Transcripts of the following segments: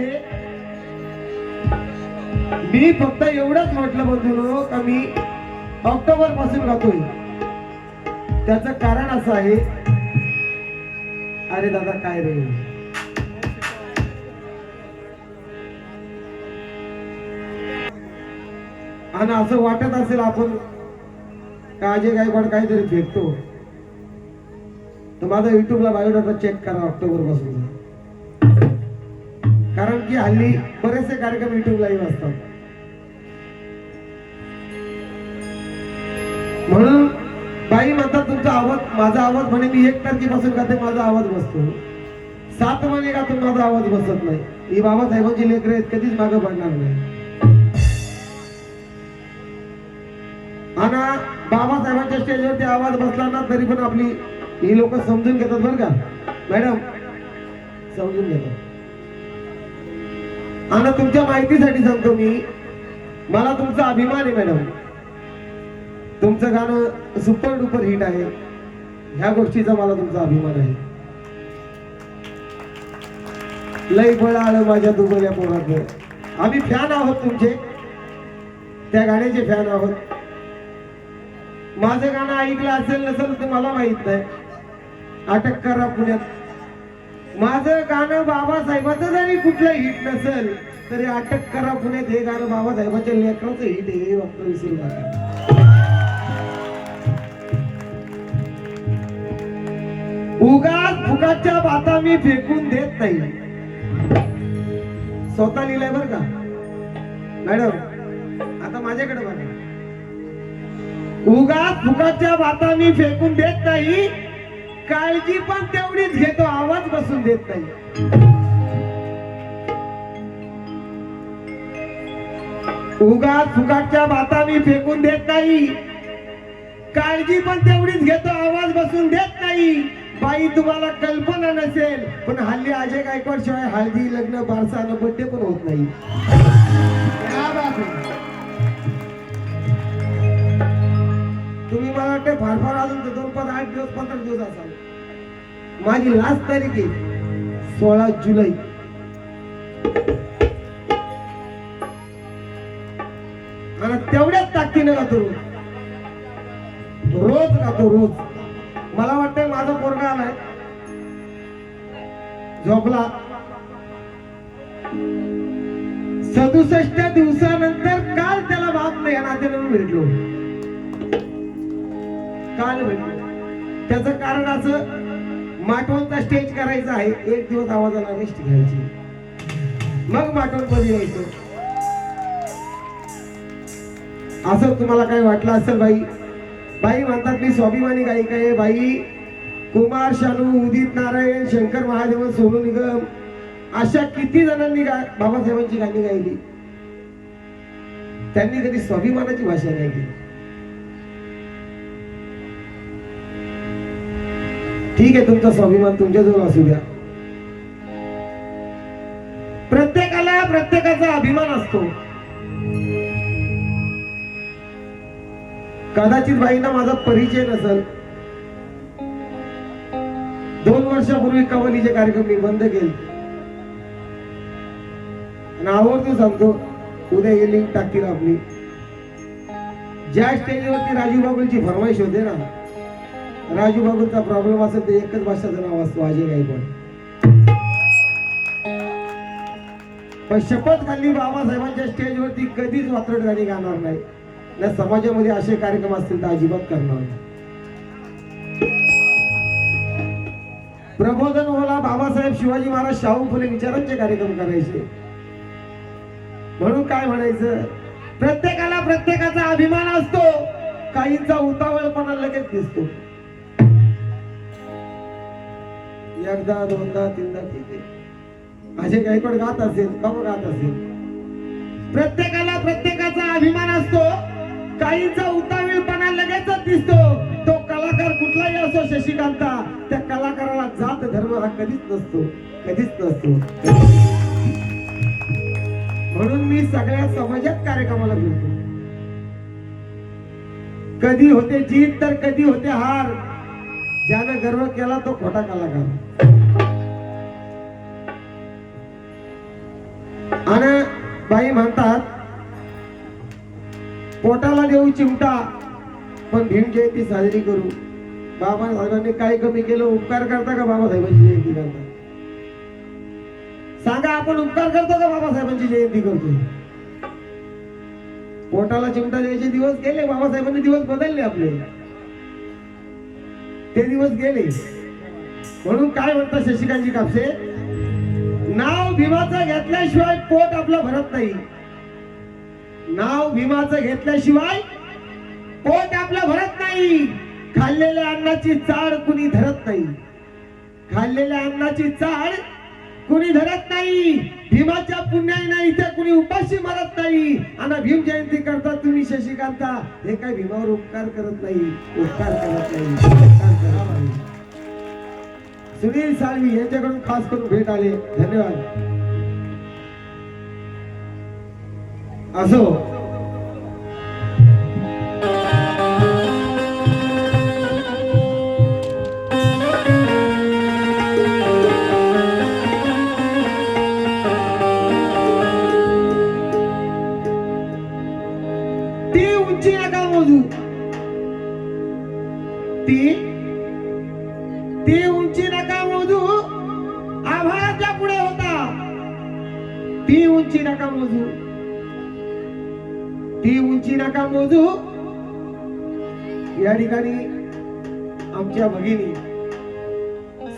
आहे. मी फक्त एवढंच म्हटलं बंधूंनो का मी ऑक्टोबर पासून गातोय. त्याचं कारण असं आहे, अरे दादा काय रे, आणि असं वाटत असेल आपण का अजय गायकवाड काहीतरी भेटतो, तर माझा युट्यूबला बायोडाटा चेक करा ऑक्टोबर पासून. कारण की हल्ली बरेचसे कार्यक्रम युट्यूब लाईव्ह असतात. म्हणून बाई म्हणतात तुमचा आवाज, माझा आवाज म्हणे मी 1 तारखेपासून गाते, माझा आवाज बसतो. 7 महिने गातून माझा आवाज बसत नाही. ही बाबासाहेबांची लेकरं आहेत, कधीच मागं पडणार नाही. आणि बाबासाहेबांच्या स्टेजवरती आवाज बसला ना तरी पण आपली ही लोक समजून घेतात बरं का मॅडम, समजून घेतात. आणि तुमच्या माहितीसाठी सांगतो मी, मला तुमचा अभिमान आहे मॅडम. तुमचं गाणं सुपर डुपर हिट आहे, ह्या गोष्टीचा मला तुमचा अभिमान आहे. लई बळ आलं माझ्या दुबळ्या पोराचं. आम्ही फॅन आहोत तुमचे, त्या गाण्याचे फॅन आहोत. माझं गाणं ऐकलं असेल नसेल तर मला माहित नाही. अटक करा पुण्यात, माझं गाणं बाबासाहेबाचं जरी कुठलं हिट नसेल तरी अटक करा पुण्यात हे गाणं बाबासाहेबांच्या लेकराचं हिट आहे, हे फक्त विसरू नका. उगाच फुकाच्या बाता मी फेकून देत नाही. स्वतः लिहिलंय बर का मॅडम, आता माझ्याकडे बघा. उगाच फुकाच्या बाता मी फेकून देत नाही, काळजी पण तेवढीच घेतो, आवाज बसून देत नाही. उगाच फुकाच्या बाता मी फेकून देत नाही, काळजी पण तेवढीच घेतो, आवाज बसून देत नाही. बाई तुम्हाला कल्पना नसेल पण हल्ली अजय गायकवाड शिवाय हळदी, लग्न, बारसा आणि बर्थडे पण होत नाही. तुम्ही मला वाटतं फार फार अजून 2-8 दिवस 15 दिवस असाल. माझी लास्ट तारीख आहे 16 जुलै. आणि तेवढ्याच ताकदीने गातो, रोज गातो रोज. मला वाटतंय माझा पोरगा आलाय झोपला, 67 दिवसानंतर काल त्याला बाप नाही नात्याने भेटलो, काल भेटलो. त्याचं कारण असं, माटवणचा स्टेज करायचा आहे, 1 दिवस आवाजाला रेस्ट घ्यायची, मग माटवण मध्ये यायचं. असं तुम्हाला काय वाटलं असेल बाई. बाई म्हणतात मी स्वाभिमानी गायिका आहे. बाई कुमार शानू, उदित नारायण, शंकर महादेवन, सोनू निगम अशा किती जणांनी बाबासाहेबांची गाणी गायली, त्यांनी कधी स्वाभिमानाची भाषा नाही केली. ठीक आहे, तुमचा स्वाभिमान तुमच्याजवळ असू द्या. प्रत्येकाला प्रत्येकाचा अभिमान असतो. कदाचित बाईंना माझा परिचय नसेल. 2 वर्षापूर्वी कवलीचे कार्यक्रम मी बंद केले. आवर्जून सांगतो, उद्या हे लिंक टाकतील आपली. ज्या स्टेजवरती राजू बागुलची फरमाईश होते ना, राजू बागुलचा प्रॉब्लेम असेल तर एकच भाषाचं नाव असतो, अजय गायकवाड. पण शपथ खाल्ली बाबासाहेबांच्या स्टेजवरती कधीच वात्रट गाणी गाणार नाही. ना समाजामध्ये असे कार्यक्रम असतील तर अजिबात करणार नाही. प्रबोधन होला, बाबासाहेब, शिवाजी महाराज, शाहू फुले विचारांचे कार्यक्रम करायचे. म्हणून काय म्हणायचं, प्रत्येकाला प्रत्येकाचा अभिमान असतो. काहींचा उतावळपणा लगेच दिसतो. एकदा, दोनदा, तीनदा ठीक आहे, असे गायकवाड गात असेल, कम गात असेल. प्रत्येकाला प्रत्येकाचा अभिमान असतो. काहींचा उतावीळपणा लगेचच दिसतो. तो कलाकार कुठलाही असो, शशिकांता, त्या कलाकाराला जात धर्म हा कधीच नसतो, कधीच नसतो. म्हणून मी सगळ्या समाजात कार्यक्रमाला भेटतो. कधी होते जीत तर कधी होते हार. ज्याने गर्व केला तो खोटा कलाकार. काही म्हणतात पोटाला देऊ चिमटा पण भीम जयंती साजरी करू. बाबासाहेबांनी काय कमी केलं? उपकार करता का बाबासाहेबांची जयंती करता? सांगा, आपण उपकार करतो का बाबासाहेबांची जयंती करतो? पोटाला चिमटा द्यायचे दिवस गेले, बाबासाहेबांनी दिवस बदलले आपले, ते दिवस गेले. म्हणून काय म्हणतात शशिकांतजी कापसे, नाव भीमाचं घेतल्याशिवाय पोट आपलं भरत नाही. नाव भीमाचं घेतल्याशिवाय पोट आपलं भरत नाही. खाल्लेल्या अन्नाची चाड कुणी धरत नाही. खाल्लेल्या अन्नाची चाड कुणी धरत नाही. भीमाच्या पुण्याने इथे कुणी उपाशी मरत नाही. आणि भीम जयंती करता तुम्ही शशिकांता, हे काय भीमावर उपकार करत नाही, उपकार करत नाही, उपकार करत नाही. सुनील साळवी यांच्याकडून खास करून भेट आले, धन्यवाद. असो, ती उंची नका मोजू, ती उंची नका मोजू, आभाळाच्या पुढे होता. ती उंची नका मोजू, ती उंची नका मोजू. या ठिकाणी आमच्या भगिनी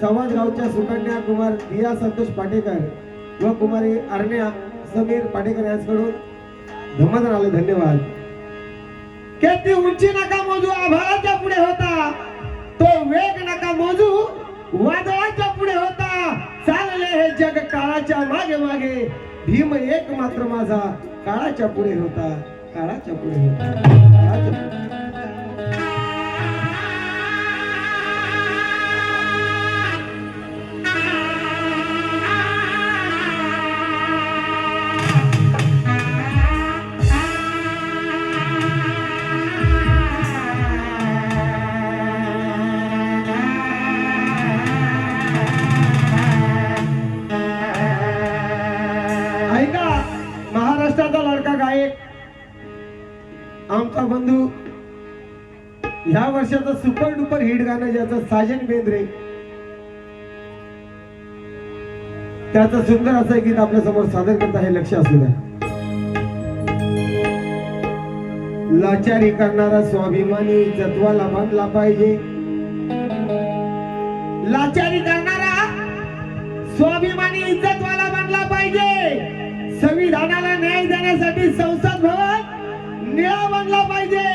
समाजगावच्या सुकन्या कुमार दिया संतोष पाटेकर व कुमारी अर्ण्या समीर पाटेकर यांच्याकडून धम्मदान आले, धन्यवाद. की ती उंची नका मोजू, आभाळाच्या पुढे होता. तो वेग नका मोजू, वादळाच्या पुढे होता. चालले हे जग काळाच्या मागे मागे, भीम एक मात्र माझा काळाच्या पुढे होता, काळाच्या पुढे होता, काळाच्या पुढे. ऐका, महाराष्ट्राचा लाडका गायक आमचा बंधू, ह्या वर्षाचं सुपर डुपर हिट गाणं ज्याचं साजन बेंद्रे, त्याचं सुंदर असं गीत आपल्या समोर सादर करता, हे लक्ष असू द्या. लाचारी करणारा स्वाभिमानी जत्वाला बांधला पाहिजे. लाचारी करणारा स्वाभिमानी इज्जतवाला बनला पाहिजे. संविधानाला न्याय देण्यासाठी संसद भवन निळा बनला पाहिजे.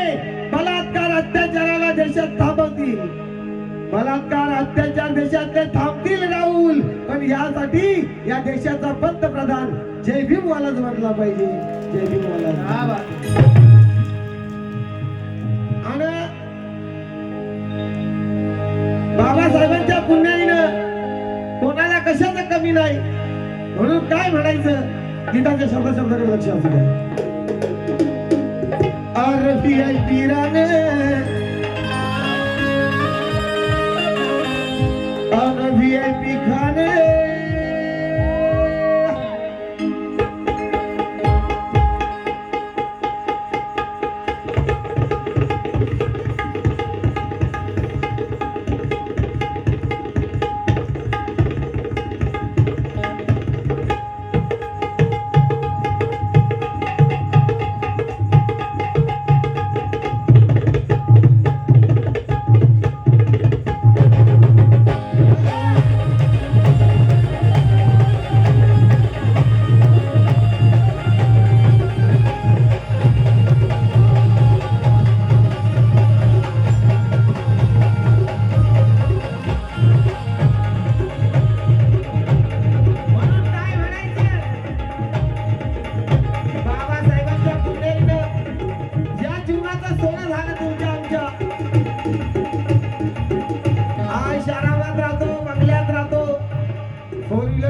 बलात्कार अत्याचाराला देशात थांबवतील, बलात्कार अत्याचार देशातले थांबतील राहुल, पण यासाठी या देशाचा पंतप्रधान जय भीम वालाच बनला पाहिजे, जय भीम वाला. आणि बाबासाहेबांच्या पुण्याईनं कोणाला कशाचं कमी नाही. म्हणून काय म्हणायचं, गीताच्या शब्दाकडे लक्ष असू द्या. RVIP राणे, RVIP खाने,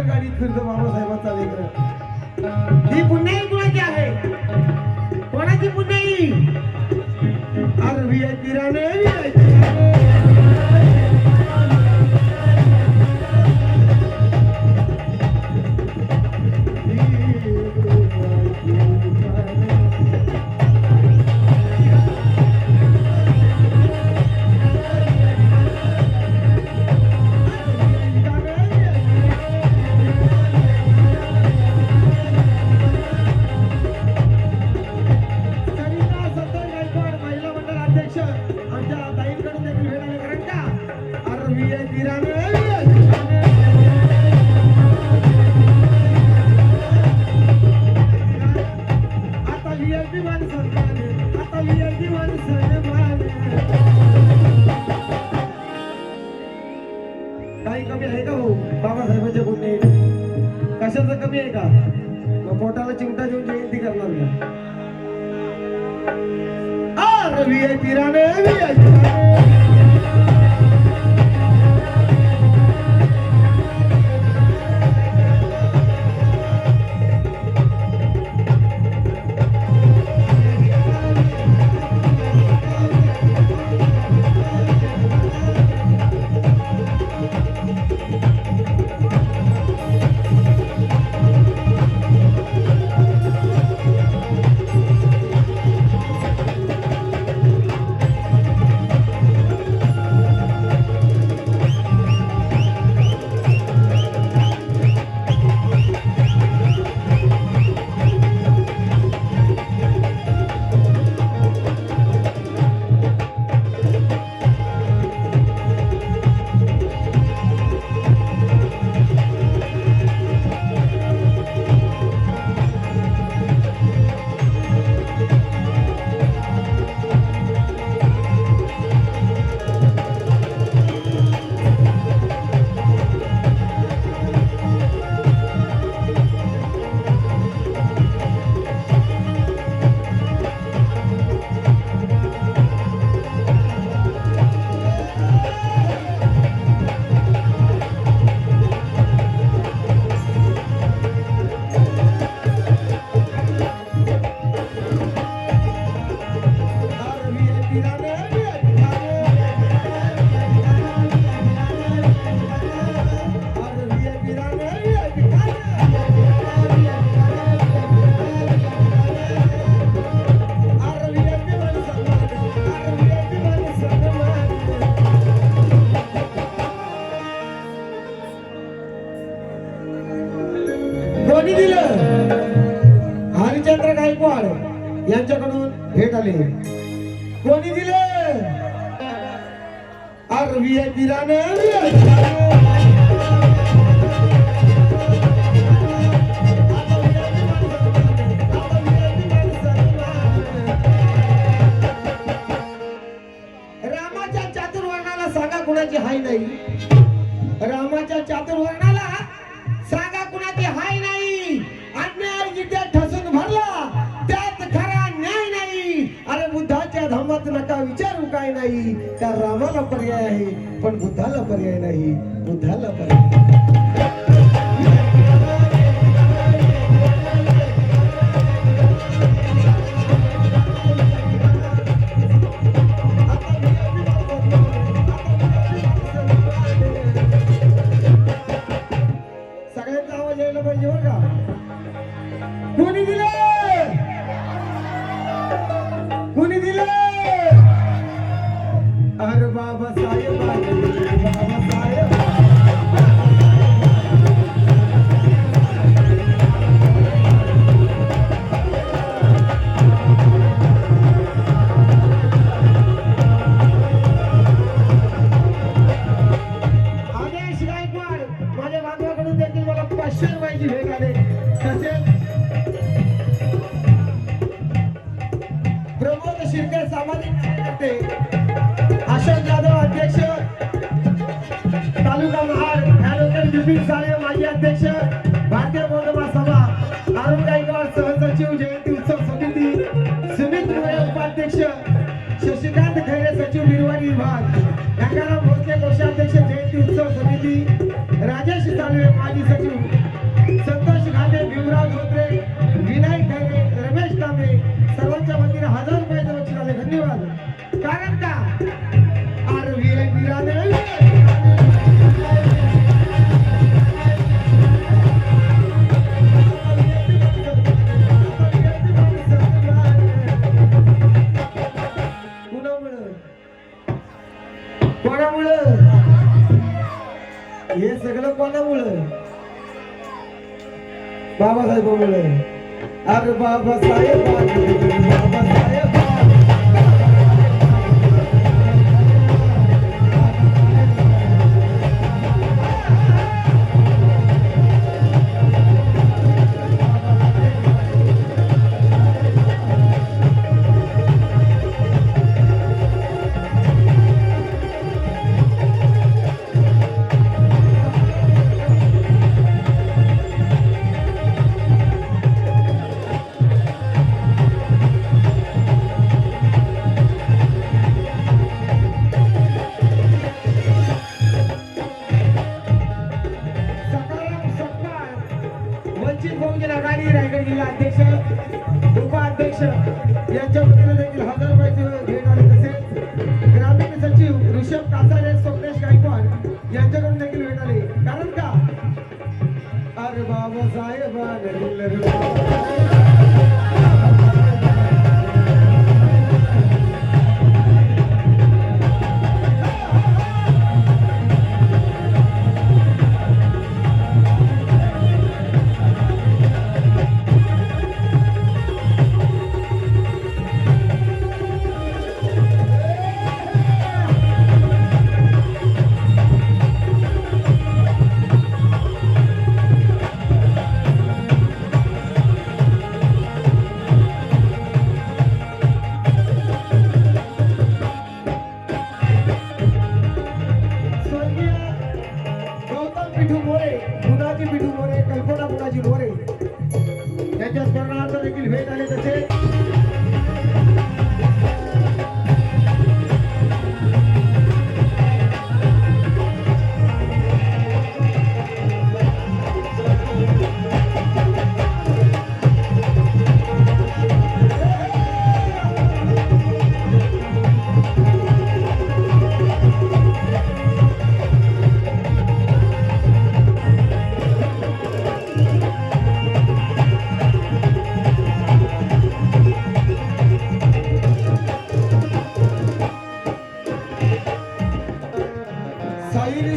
गाडीत फिरतो बाबासाहेबांचा लेकर. ही पुण्याई कुणाची आहे? कोणाची पुण्याई? RVIP Rane, VIP Rane. आता VIP माणसं आता VIP माणसं काही कमी आहे का हो बाबासाहेबांच्या पुण्य कशाचं कमी आहे का मग पोटाला चिमटा देऊन जयंती करणार का VIP राणे कोणी दिलं हरिचंद्र गायकवाड यांच्याकडून भेट आली कोणी दिलं VIP राणे रामाच्या चातुर्वर्णाला सांगा कुणाची हाय नाही रामाच्या चातुर्वर्णाला सांगा कुणाची हाय नाही अन्याय जिथे ठसून भरला त्यात खरा न्याय नाही अरे बुद्धाच्या धर्मात नका विचारू काय नाही त्या रामाला पर्याय आहे पण बुद्धाला पर्याय नाही बुद्धाला पर्याय कोणी दिले कोणी दिले अरे बाबासाहेब बाबासाहेब आदेश गायकवाड माझ्या बांधवाकडून देखील मला 500 रुपयाची भेट आले तसेच प्रमोद शिर्के सामाजिक कार्यकर्ते अशोक जाधव अध्यक्ष तालुका महाड ॲडव्होकेट बिपिन साळे माजी अध्यक्ष भारतीय बौद्ध महासभा अरुण गायकवाड सहसचिव जयंती उत्सव समिती सुमित मुळे उपाध्यक्ष शशिकांत खैरे सचिव निर्वाही विभाग गंगाराम भोसले कोषाध्यक्ष जयंती उत्सव समिती राजेश साळवे माजी सचिव संतोष घाटे भीमराव धोत्रे विनायक खैरे रमेश तांबे सर्वांच्या वतीने 1000 रुपयाचे बक्षीस आले धन्यवाद कारण का कोणामुळं हे सगळं कोणामुळं बाबासाहेबांमुळं अरे बाबासाहेब बाबासाहेब यांच्याकडून देखील भेट आली. कारण का अरे बाबासाहेब पिठू मोरे, गुणाजी पिठू मोरे, कल्पना गुणाजी मोरे यांच्या स्मरणार्थ देखील भेट आले. तसे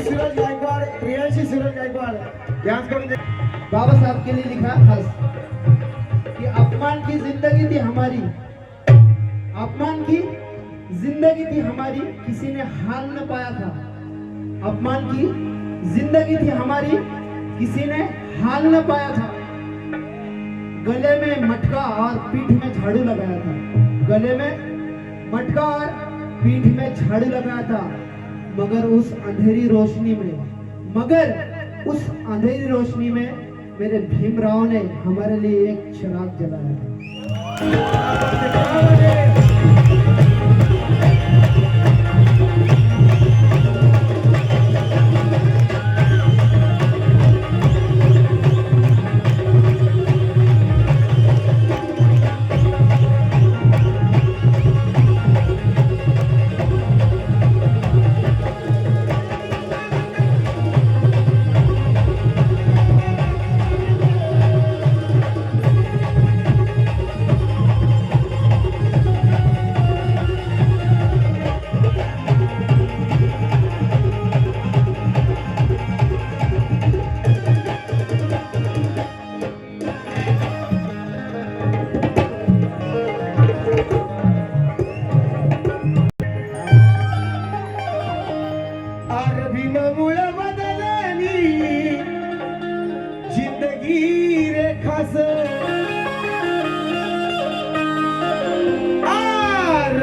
सूरज गायकवाड़, प्रियांशी सूरज गायकवाड़ यांच्याकडून बाबा साहब के लिए लिखा खास कि अपमान की जिंदगी थी हमारी, अपमान की जिंदगी थी हमारी, किसी ने हाल न पाया था. अपमान की जिंदगी थी हमारी, किसी ने हाल न पाया था. गले में मटका और पीठ में झाड़ू लगाया था. गले में मटका और पीठ में झाड़ू लगाया था. मगर उस अंधेरी रोशनी में मेरे भीमराव ने हमारे लिए एक चिराग जलाया था.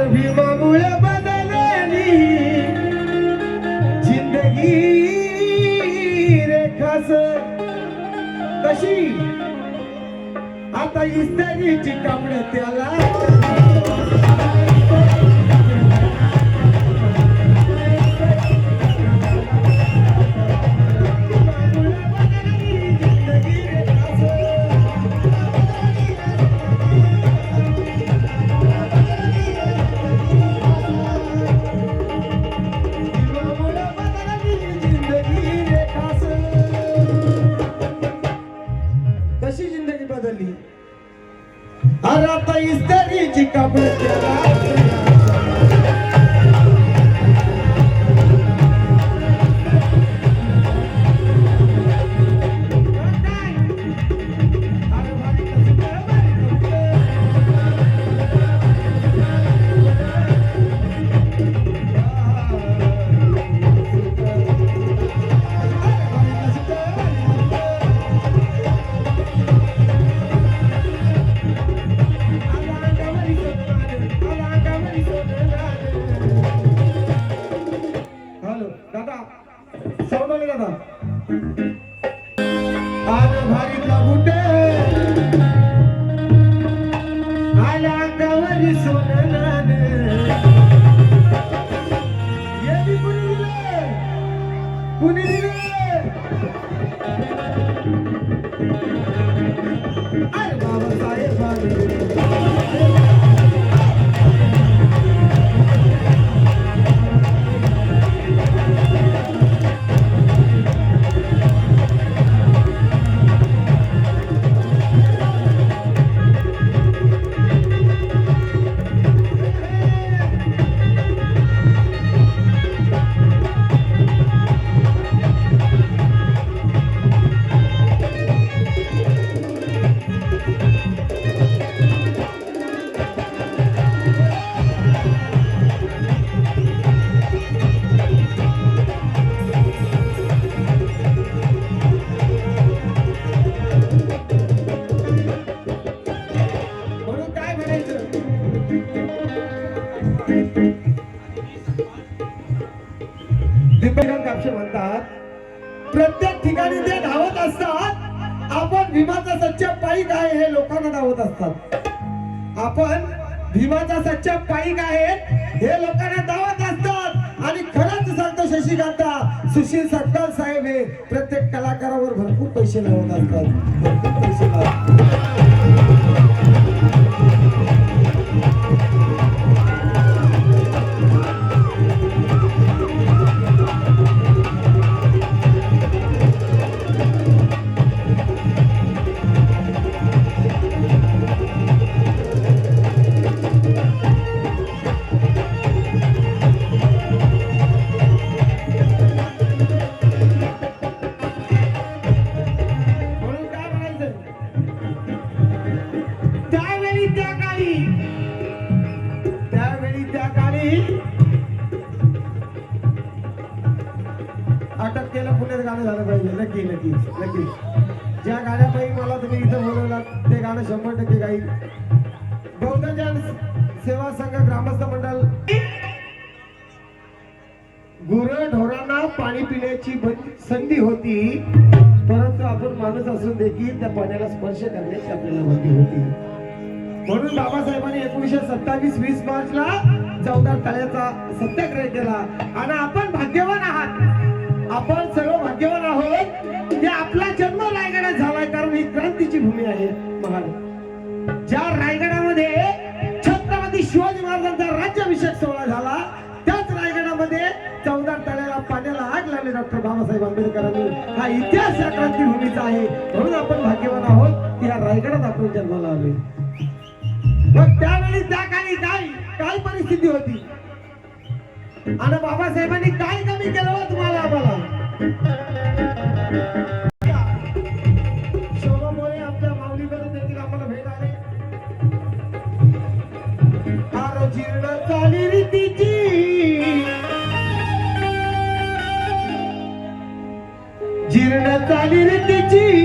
भीमामुळे बदलली जिंदगी रे खास. कशी आता इस्त्रीची कापड त्याला अरे आता इस्त्रीची कापड सांगतात प्रत्येक ठिकाणी ते धावत असतात, आपण भीमाचा सच्चा पाईक आहे हे लोकांना धावत असतात. आपण भीमाचा सच्चा पाईक आहे हे लोकांना धावत असतात. आणि खरंच सांगतो शशिकांता, सुशील सत्तार साहेब हे प्रत्येक कलाकारावर भरपूर पैसे लावत असतात, भरपूर पैसे लावतात. म्हणून काय म्हणायचं, त्यावेळी त्या काळी अटक केलं पुण्यात गाणं झालं पाहिजे. नक्कीच ज्या गाण्यापायी मला तुम्ही इथं बोलवलात ते गाणं 100% गाईल. बहुजन सेवा संघ ग्रामस्थ मंडळ. गुरढोरांना पाणी पिण्याची संधी होती, परंतु आपण माणूस असून देखील त्या पाण्याला स्पर्श करण्याची आपल्याला बंदी होती. म्हणून बाबासाहेबांनी 1927 20 मार्चला चौदार तळ्याचा सत्याग्रह केला. आणि आपण भाग्यवान आहात, आपण सर्व भाग्यवान आहोत की आपला जन्म रायगडात झालाय, कारण ही क्रांतीची भूमी आहे महान. ज्या रायगडामध्ये छत्रपती शिवाजी महाराजांचा राज्याभिषेक सोहळा झाला, त्याच रायगडामध्ये चौदार तळ्याला पाण्याला आग लागली डॉक्टर बाबासाहेब आंबेडकरांनी. हा इतिहास या क्रांतीभूमीचा आहे, म्हणून आपण भाग्यवान आहोत की या रायगडात आपण जन्माला आलोय. मग त्यावेळी त्या काळी काय परिस्थिती होती आणि बाबासाहेबांनी काय कमी केलं हो तुम्हाला आम्हाला. शोभामुळे आमच्या माऊलीकडे देखील आम्हाला भेट आले. आरो जीर्ण चाली रीतीची, जीर्ण चाली रीतीची